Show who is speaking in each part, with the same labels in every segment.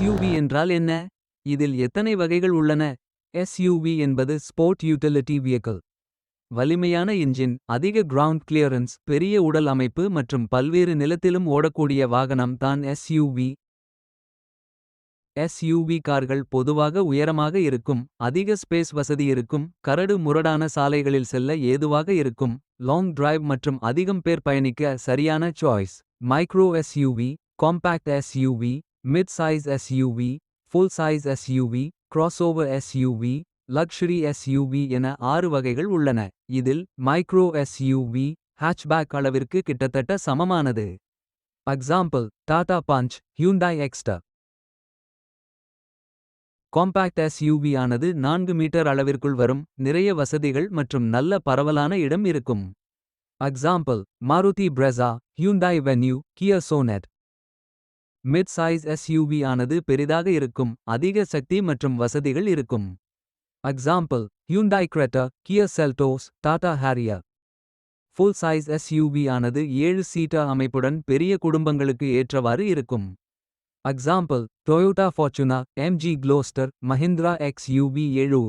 Speaker 1: SUV என்றால் என்ன? இதில் எத்தனை வகைகள் உள்ளன? SUV என்பது ஸ்போர்ட் யூட்டிலிட்டி வெஹிக்கிள். வலிமையான இன்ஜின், அதிக கிரவுண்ட் கிளியரன்ஸ், பெரிய உடல் அமைப்பு மற்றும் பல்வேறு நிலத்திலும் ஓடக்கூடிய வாகனம் தான் SUV. SUV கார்கள் பொதுவாக உயரமாக இருக்கும், அதிக ஸ்பேஸ் வசதி இருக்கும், கரடு முரடான சாலைகளில் செல்ல ஏதுவாக இருக்கும், லாங் டிரைவ் மற்றும் அதிகம் பேர் பயணிக்க சரியான choice. Micro SUV, compact SUV, mid size SUV, full size SUV, crossover SUV, luxury SUV என 6 வகைகள் உள்ளன. இதில் மைக்ரோ SUV ஹேட்ச்பேக் அளவிற்கு கிட்டத்தட்ட சமமானது. Example Tata Punch, Hyundai Exter. Compact SUV ஆனது 4 மீட்டர் அளவிற்குள் வரும், நிறைய வசதிகள் மற்றும் நல்ல பரவலான இடம் இருக்கும். Example Maruti Brezza, Hyundai Venue, Kia Sonet. Mid size SUV ஆனது பெரிதாக இருக்கும், அதிக சக்தி மற்றும் வசதிகள் இருக்கும். Example Hyundai Creta, Kia Seltos, Tata Harrier. Full size SUV ஆனது 7 சீட்டர் அமைப்புடன் பெரிய குடும்பங்களுக்கு ஏற்றவாறு இருக்கும். Example Toyota Fortuner, MG Gloster, Mahindra XUV 7.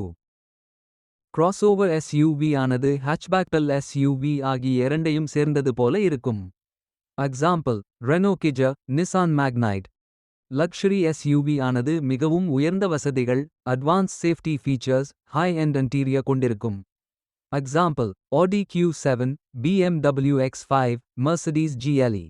Speaker 1: Crossover SUV ஆனது ஹேட்ச்பேக் SUV ஆகிய இரண்டையும் சேர்ந்தது போல இருக்கும். Example Renault Kiger, Nissan Magnite. Luxury SUV ஆனது மிகவும் உயர்ந்த வசதிகள், advance safety features, high end interior கொண்டிருக்கும். எக்ஸாம்பிள் ஆடி Q7, BMW X5, Mercedes GLE.